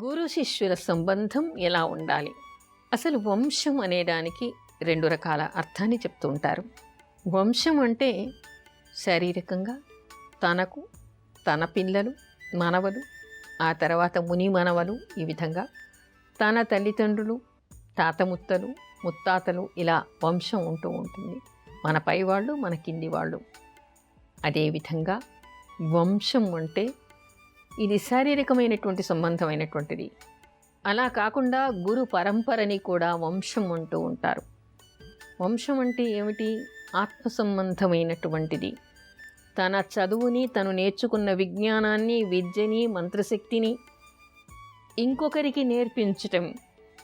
గురు శిష్యుల సంబంధం ఎలా ఉండాలి? అసలు వంశం అనేదానికి రెండు రకాల అర్థాన్ని చెప్తూ ఉంటారు. వంశం అంటే శారీరకంగా తనకు, తన పిల్లలు, మనవలు, ఆ తర్వాత ముని మనవలు, ఈ విధంగా తన తల్లిదండ్రులు, తాతముత్తలు, ముత్తాతలు, ఇలా వంశం ఉంటూ ఉంటుంది. మన పైవాళ్ళు, మన కింది వాళ్ళు. అదేవిధంగా వంశం అంటే ఇది శారీరకమైనటువంటి సంబంధమైనటువంటిది. అలా కాకుండా గురు పరంపరని కూడా వంశం అంటూ ఉంటారు. వంశం అంటే ఏమిటి? ఆత్మ సంబంధమైనటువంటిది. తన చదువుని, తను నేర్చుకున్న విజ్ఞానాన్ని, విద్యని, మంత్రశక్తిని ఇంకొకరికి నేర్పించటం,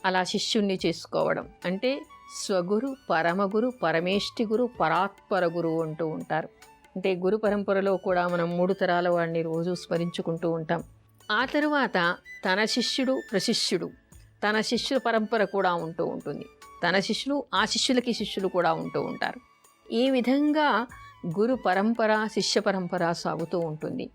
అలా శిష్యుణ్ణి చేసుకోవడం అంటే స్వగురు, పరమగురు, పరమేష్టి గురు, పరాత్పర గురువు అంటూ ఉంటారు. అంటే గురు పరంపరలో కూడా మనం 3 తరాల వాడిని రోజు స్మరించుకుంటూ ఉంటాం. ఆ తరువాత తన శిష్యుడు, ప్రశిష్యుడు, తన శిష్యుల పరంపర కూడా ఉంటూ ఉంటుంది. తన శిష్యులు, ఆ శిష్యులకి శిష్యులు కూడా ఉంటూ ఉంటారు. ఈ విధంగా గురు పరంపర, శిష్య పరంపర సాగుతూ ఉంటుంది.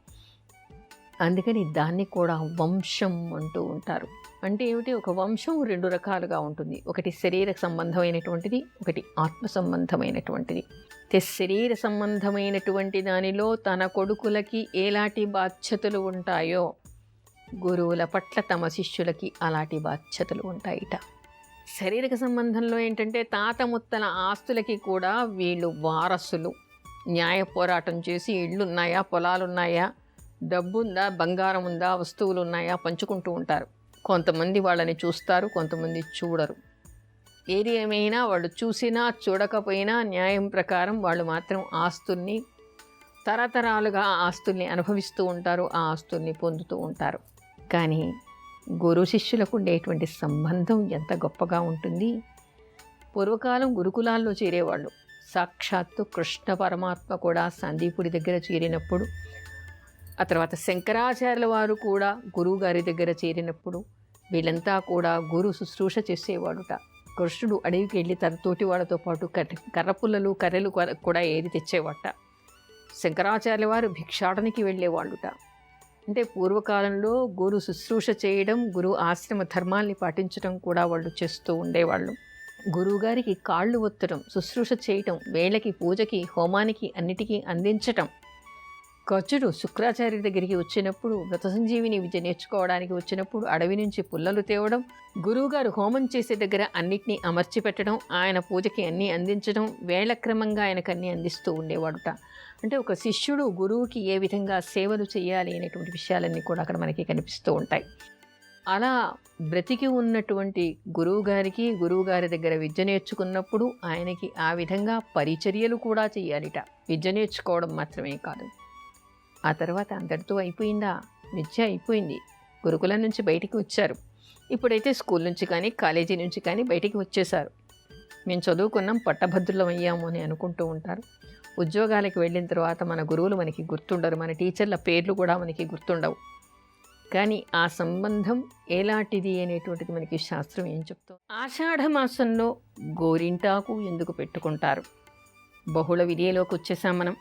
అందుకని దాన్ని కూడా వంశం అంటూ ఉంటారు. అంటే ఏమిటి? ఒక వంశం 2 రకాలుగా ఉంటుంది. ఒకటి శరీర సంబంధమైనటువంటిది, ఒకటి ఆత్మ సంబంధమైనటువంటిది. శరీర సంబంధమైనటువంటి దానిలో తన కొడుకులకి ఎలాంటి బాధ్యతలు ఉంటాయో గురువుల పట్ల తమ శిష్యులకి అలాంటి బాధ్యతలు ఉంటాయిట. శారీరక సంబంధంలో ఏంటంటే తాత ముత్తల ఆస్తులకి కూడా వీళ్ళు వారసులు. న్యాయ పోరాటం చేసి ఇళ్ళున్నాయా, పొలాలున్నాయా, డబ్బు ఉందా, బంగారం ఉందా, వస్తువులు ఉన్నాయా పంచుకుంటూ ఉంటారు. కొంతమంది వాళ్ళని చూస్తారు, కొంతమంది చూడరు. ఏది ఏమైనా వాళ్ళు చూసినా చూడకపోయినా న్యాయం ప్రకారం వాళ్ళు మాత్రం ఆస్తుల్ని తరతరాలుగా ఆస్తుల్ని అనుభవిస్తూ ఉంటారు, ఆ ఆస్తుల్ని పొందుతూ ఉంటారు. కానీ గురు శిష్యులకు ఉండేటువంటి సంబంధం ఎంత గొప్పగా ఉంటుంది. పూర్వకాలం గురుకులాల్లో చేరేవాళ్ళు. సాక్షాత్తు కృష్ణ పరమాత్మ కూడా సందీపుడి దగ్గర చేరినప్పుడు, ఆ తర్వాత శంకరాచార్యుల వారు కూడా గురువు గారి దగ్గర చేరినప్పుడు వీళ్ళంతా కూడా గురు శుశ్రూష చేసేవాడుట. కృష్ణుడు అడవికి వెళ్ళి తన తోటి వాళ్ళతో పాటు కర్రపుల్లలు, కర్రెలు కూడా ఏది తెచ్చేవాట. శంకరాచార్యుల వారు భిక్షాటనకి వెళ్ళేవాళ్ళుట. అంటే పూర్వకాలంలో గురు శుశ్రూష చేయడం, గురు ఆశ్రమ ధర్మాల్ని పాటించడం కూడా వాళ్ళు చేస్తూ ఉండేవాళ్ళు. గురువుగారికి కాళ్ళు ఒత్తడం, శుశ్రూష చేయటం, వేళకి, పూజకి, హోమానికి అన్నిటికీ అందించటం. కచుడు శుక్రాచార్య దగ్గరికి వచ్చినప్పుడు, వ్రత సంజీవిని విద్య నేర్చుకోవడానికి వచ్చినప్పుడు అడవి నుంచి పుల్లలు తేవడం, గురువుగారు హోమం చేసే దగ్గర అన్నిటినీ అమర్చి పెట్టడం, ఆయన పూజకి అన్నీ అందించడం, వేళక్రమంగా ఆయనకు అన్నీ అందిస్తూ ఉండేవాడుట. అంటే ఒక శిష్యుడు గురువుకి ఏ విధంగా సేవలు చేయాలి అనేటువంటి విషయాలన్నీ కూడా అక్కడ మనకి కనిపిస్తూ ఉంటాయి. అలా బ్రతికి ఉన్నటువంటి గురువుగారికి, గురువుగారి దగ్గర విద్య నేర్చుకున్నప్పుడు ఆయనకి ఆ విధంగా పరిచర్యలు కూడా చేయాలిట. విద్య నేర్చుకోవడం మాత్రమే కాదు. ఆ తర్వాత అందరితో అయిపోయిందా? విద్య అయిపోయింది, గురుకులం నుంచి బయటికి వచ్చారు. ఇప్పుడైతే స్కూల్ నుంచి కానీ, కాలేజీ నుంచి కానీ బయటికి వచ్చేసారు. మేము చదువుకున్నాం, పట్టభద్రులం అయ్యాము అని అనుకుంటూ ఉంటారు. ఉద్యోగాలకు వెళ్ళిన తర్వాత మన గురువులు మనకి గుర్తుండరు, మన టీచర్ల పేర్లు కూడా మనకి గుర్తుండవు. కానీ ఆ సంబంధం ఎలాంటిది అనేటువంటిది మనకి శాస్త్రం ఏం చెప్తాం? ఆషాఢ మాసంలో గోరింటాకు ఎందుకు పెట్టుకుంటారు? బహుళ విధిలోకి వచ్చేసాం మనం.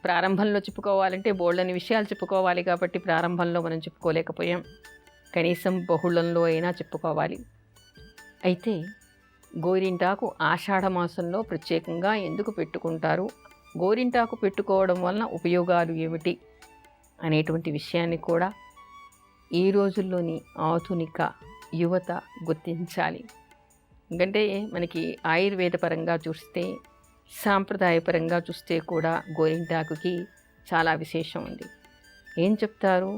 ప్రారంభంలో చెప్పుకోవాలంటే బోల్డని విషయాలు చెప్పుకోవాలి కాబట్టి ప్రారంభంలో మనం చెప్పుకోలేకపోయాం. కనీసం బహుళంలో అయినా చెప్పుకోవాలి. అయితే గోరింటాకు ఆషాఢ మాసంలో ప్రత్యేకంగా ఎందుకు పెట్టుకుంటారు, గోరింటాకు పెట్టుకోవడం వలన ఉపయోగాలు ఏమిటి అనేటువంటి విషయాన్ని కూడా ఈ రోజుల్లోని ఆధునిక యువత గుర్తించాలి. ఎందుకంటే మనకి ఆయుర్వేద పరంగా చూస్తే, సాంప్రదాయపరంగా చూస్తే కూడా గోరింటాకుకి చాలా విశేషం ఉంది. ఏం చెప్తారు?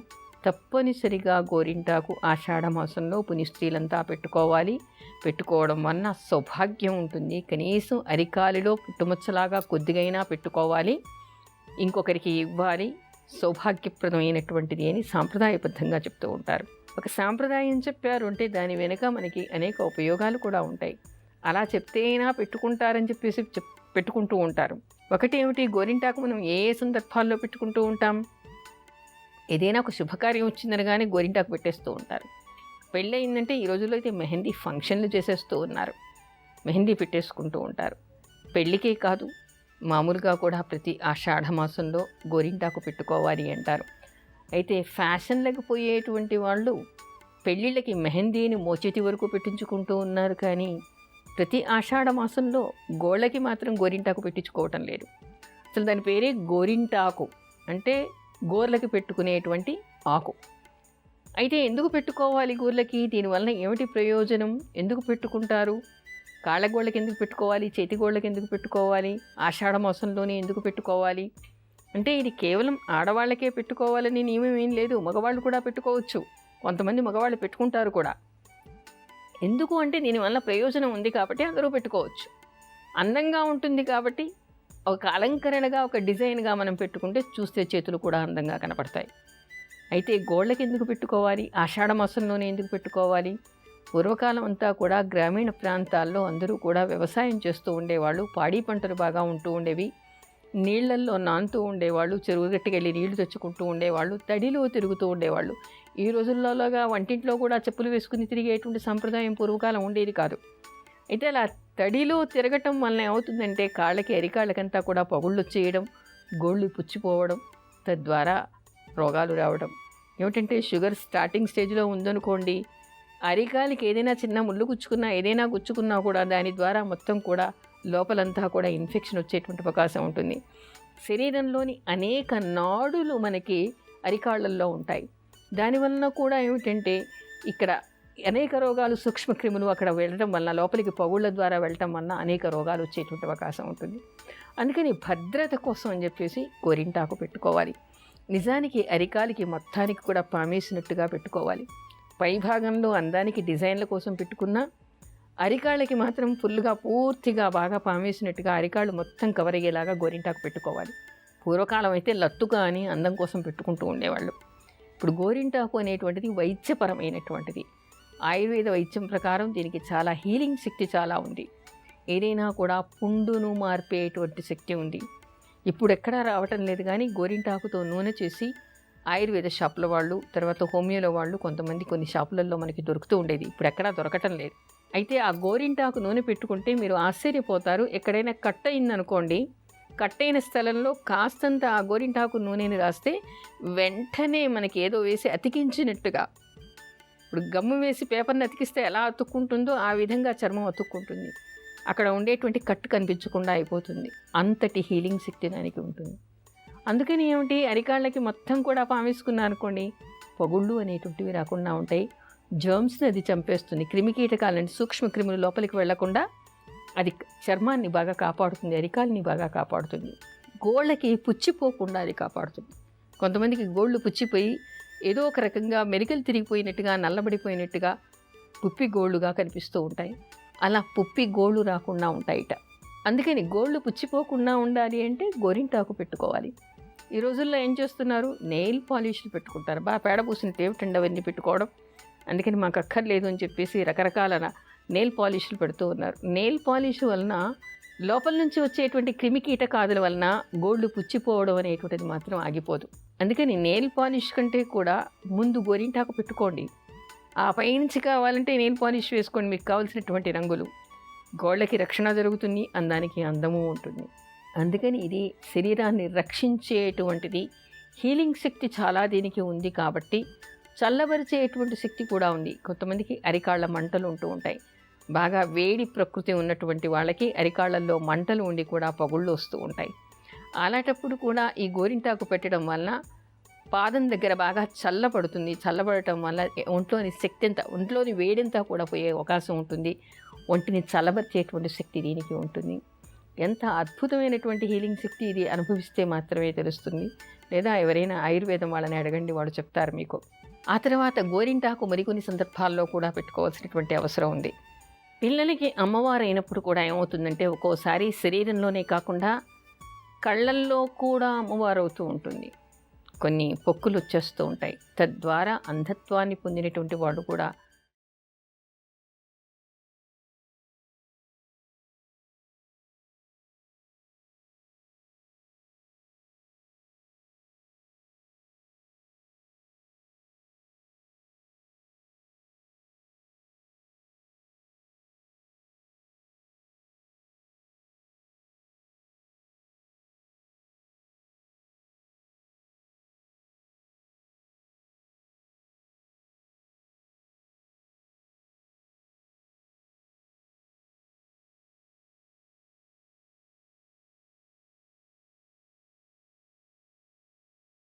తప్పనిసరిగా గోరింటాకు ఆషాఢ మాసంలో పునిస్త్రీలంతా పెట్టుకోవాలి. పెట్టుకోవడం వలన సౌభాగ్యం ఉంటుంది. కనీసం అరికాలిలో పుట్టుమచ్చలాగా కొద్దిగైనా పెట్టుకోవాలి, ఇంకొకరికి ఇవ్వాలి, సౌభాగ్యప్రదమైనటువంటిది అని సాంప్రదాయబద్ధంగా చెప్తూ ఉంటారు. ఒక సాంప్రదాయం చెప్పారు అంటే దాని వెనుక మనకి అనేక ఉపయోగాలు కూడా ఉంటాయి. అలా చెప్తే అయినా పెట్టుకుంటారని చెప్పేసి పెట్టుకుంటూ ఉంటారు. ఒకటి ఏమిటి? గోరింటాకు మనం ఏ ఏ సందర్భాల్లో పెట్టుకుంటూ ఉంటాం? ఏదైనా ఒక శుభకార్యం వచ్చిందనగానే గోరింటాకు పెట్టేస్తూ ఉంటారు. పెళ్ళయిందంటే ఈ రోజుల్లో అయితే మెహందీ ఫంక్షన్లు చేసేస్తూ ఉన్నారు, మెహందీ పెట్టేసుకుంటూ ఉంటారు. పెళ్ళికే కాదు, మామూలుగా కూడా ప్రతి ఆషాఢ మాసంలో గోరింటాకు పెట్టుకోవాలి అంటారు. అయితే ఫ్యాషన్లకు పోయేటువంటి వాళ్ళు పెళ్ళిళ్ళకి మెహందీని మోచేతి వరకు పెట్టించుకుంటూ ఉన్నారు, కానీ ప్రతి ఆషాఢ మాసంలో గోళ్ళకి మాత్రం గోరింటాకు పెట్టించుకోవటం లేదు. అసలు దాని పేరే గోరింటాకు, అంటే గోర్లకి పెట్టుకునేటువంటి ఆకు. అయితే ఎందుకు పెట్టుకోవాలి గోర్లకి? దీనివల్ల ఏమిటి ప్రయోజనం? ఎందుకు పెట్టుకుంటారు? కాళ్ళగోళ్ళకి ఎందుకు పెట్టుకోవాలి? చేతిగోళ్ళకి ఎందుకు పెట్టుకోవాలి? ఆషాఢ మాసంలోనే ఎందుకు పెట్టుకోవాలి అంటే ఇది కేవలం ఆడవాళ్ళకే పెట్టుకోవాలని నియమం ఏం లేదు, మగవాళ్ళు కూడా పెట్టుకోవచ్చు. కొంతమంది మగవాళ్ళు పెట్టుకుంటారు కూడా. ఎందుకు అంటే దీనివల్ల ప్రయోజనం ఉంది కాబట్టి అందరూ పెట్టుకోవచ్చు. అందంగా ఉంటుంది కాబట్టి, ఒక అలంకరణగా, ఒక డిజైన్గా మనం పెట్టుకుంటే చూస్తే చేతులు కూడా అందంగా కనపడతాయి. అయితే గోళ్ళకి ఎందుకు పెట్టుకోవాలి? ఆషాఢ మాసంలోనే ఎందుకు పెట్టుకోవాలి? పూర్వకాలం అంతా కూడా గ్రామీణ ప్రాంతాల్లో అందరూ కూడా వ్యవసాయం చేస్తూ ఉండేవాళ్ళు. పాడి పంటలు బాగా ఉంటూ ఉండేవి. నీళ్లల్లో నానుతూ ఉండేవాళ్ళు. చెరువు గట్టుకెళ్ళి నీళ్లు తెచ్చుకుంటూ ఉండేవాళ్ళు. తడిలో తిరుగుతూ ఉండేవాళ్ళు. ఈ రోజుల్లోగా వంటింట్లో కూడా చెప్పులు వేసుకుని తిరిగేటువంటి సంప్రదాయం పూర్వకాలం ఉండేది కాదు. అయితే అలా తడిలో తిరగటం వలన ఏమవుతుందంటే కాళ్ళకి, అరికాళ్ళకంతా కూడా పగుళ్ళు వచ్చేయడం, గోళ్ళు పుచ్చిపోవడం, తద్వారా రోగాలు రావడం. ఏమిటంటే షుగర్ స్టార్టింగ్ స్టేజ్లో ఉందనుకోండి, అరికాలికి ఏదైనా చిన్న ముళ్ళు గుచ్చుకున్నా, ఏదైనా గుచ్చుకున్నా కూడా దాని ద్వారా మొత్తం కూడా లోపలంతా కూడా ఇన్ఫెక్షన్ వచ్చేటువంటి అవకాశం ఉంటుంది. శరీరంలోని అనేక నాడులు మనకి అరికాళ్ళల్లో ఉంటాయి. దానివలన కూడా ఏమిటంటే ఇక్కడ అనేక రోగాలు, సూక్ష్మక్రిములు అక్కడ వెళ్ళడం వలన, లోపలికి పగుళ్ళ ద్వారా వెళ్ళటం వలన అనేక రోగాలు వచ్చేటువంటి అవకాశం ఉంటుంది. అందుకని భద్రత కోసం అని చెప్పేసి గోరింటాకు పెట్టుకోవాలి. నిజానికి అరికాలికి మొత్తానికి కూడా పామేసినట్టుగా పెట్టుకోవాలి. పై భాగంలో అందానికి డిజైన్ల కోసం పెట్టుకున్నా, అరికాళ్ళకి మాత్రం ఫుల్గా పూర్తిగా బాగా పామేసినట్టుగా అరికాళ్ళు మొత్తం కవర్ అయ్యేలాగా గోరింటాకు పెట్టుకోవాలి. పూర్వకాలం అయితే లత్తుగా అని అందం కోసం పెట్టుకుంటూ ఉండేవాళ్ళు. ఇప్పుడు గోరింటాకు అనేటువంటిది వైద్యపరమైనటువంటిది. ఆయుర్వేద వైద్యం ప్రకారం దీనికి చాలా హీలింగ్ శక్తి చాలా ఉంది. ఏదైనా కూడా పుండును మార్పేటువంటి శక్తి ఉంది. ఇప్పుడు ఎక్కడా రావటం లేదు, కానీ గోరింటాకుతో నూనె చేసి ఆయుర్వేద షాపుల వాళ్ళు, తర్వాత హోమియోలో వాళ్ళు కొంతమంది కొన్ని షాపులలో మనకి దొరుకుతూ ఉండేది. ఇప్పుడు ఎక్కడా దొరకటం లేదు. అయితే ఆ గోరింటాకు నూనె పెట్టుకుంటే మీరు ఆశ్చర్యపోతారు. ఎక్కడైనా కట్ అయిందనుకోండి, కట్ అయిన స్థలంలో కాస్తంత ఆ గోరింటాకు నూనెని రాస్తే వెంటనే మనకి ఏదో వేసి అతికించినట్టుగా, ఇప్పుడు గమ్ము వేసి పేపర్ని అతికిస్తే ఎలా అతుక్కుంటుందో ఆ విధంగా చర్మం అతుక్కుంటుంది. అక్కడ ఉండేటువంటి కట్టు కనిపించకుండా అయిపోతుంది. అంతటి హీలింగ్ శక్తి దానికి ఉంటుంది. అందుకని ఏమిటి, అరికాళ్ళకి మొత్తం కూడా పామేసుకున్నారనుకోండి, పగుళ్ళు అనేటువంటివి రాకుండా ఉంటాయి. జర్మ్స్ని అది చంపేస్తుంది. క్రిమికీటకాలంటే సూక్ష్మక్రిములు లోపలికి వెళ్లకుండా అది చర్మాన్ని బాగా కాపాడుతుంది, అరికాలని బాగా కాపాడుతుంది. గోళ్ళకి పుచ్చిపోకుండా అది కాపాడుతుంది. కొంతమందికి గోళ్ళు పుచ్చిపోయి ఏదో ఒక రకంగా మెరికలు తిరిగిపోయినట్టుగా, నల్లబడిపోయినట్టుగా పుప్పి గోళ్ళుగా కనిపిస్తూ ఉంటాయి. అలా పుప్పి గోళ్ళు రాకుండా ఉంటాయిట. అందుకని గోళ్ళు పుచ్చిపోకుండా ఉండాలి అంటే గోరింటాకు పెట్టుకోవాలి. ఈ రోజుల్లో ఏం చేస్తున్నారు, నెయిల్ పాలిష్లు పెట్టుకుంటారు. బాగా పేడ పూసిన తేవిటండి అవన్నీ పెట్టుకోవడం. అందుకని మాకు అక్కర్లేదు అని చెప్పేసి రకరకాల నెయిల్ పాలిష్లు పెడుతూ ఉన్నారు. నెయిల్ పాలిష్ వలన లోపల నుంచి వచ్చేటువంటి క్రిమికీటకాదుల వలన గోళ్ళు పుచ్చిపోవడం అనేటువంటిది మాత్రం ఆగిపోదు. అందుకని నెయిల్ పాలిష్ కంటే కూడా ముందు గోరింటాకు పెట్టుకోండి. ఆ పైనుంచి కావాలంటే నెయిల్ పాలిష్ వేసుకోండి, మీకు కావాల్సినటువంటి రంగులు. గోళ్ళకి రక్షణ జరుగుతుంది, అందానికి అందము ఉంటుంది. అందుకని ఇది శరీరాన్ని రక్షించేటువంటిది. హీలింగ్ శక్తి చాలా దీనికి ఉంది కాబట్టి చల్లబరిచేటువంటి శక్తి కూడా ఉంది. కొంతమందికి అరికాళ్ళ మంటలు ఉంటూ ఉంటాయి. బాగా వేడి ప్రకృతి ఉన్నటువంటి వాళ్ళకి అరికాళ్ళల్లో మంటలు ఉండి కూడా పగుళ్ళు వస్తూ ఉంటాయి. అలాంటప్పుడు కూడా ఈ గోరింటాకు పెట్టడం వలన పాదం దగ్గర బాగా చల్లబడుతుంది. చల్లబడటం వల్ల ఒంట్లోని శక్తి అంతా, ఒంట్లోని వేడింతా కూడా పోయే అవకాశం ఉంటుంది. ఒంటిని చల్లబరిచేటువంటి శక్తి దీనికి ఉంటుంది. ఎంత అద్భుతమైనటువంటి హీలింగ్ శక్తి ఇది అనుభవిస్తే మాత్రమే తెలుస్తుంది. లేదా ఎవరైనా ఆయుర్వేదం వాళ్ళని అడగండి, వాడు చెప్తారు మీకు. ఆ తర్వాత గోరింటాకు మరికొన్ని సందర్భాల్లో కూడా పెట్టుకోవాల్సినటువంటి అవసరం ఉంది. పిల్లలకి అమ్మవారు అయినప్పుడు కూడా ఏమవుతుందంటే, ఒక్కోసారి శరీరంలోనే కాకుండా కళ్ళల్లో కూడా అమ్మవారు అవుతూ ఉంటుంది. కొన్ని పొక్కులు వచ్చేస్తూ ఉంటాయి. తద్వారా అంధత్వాన్ని పొందినటువంటి వాళ్ళు కూడా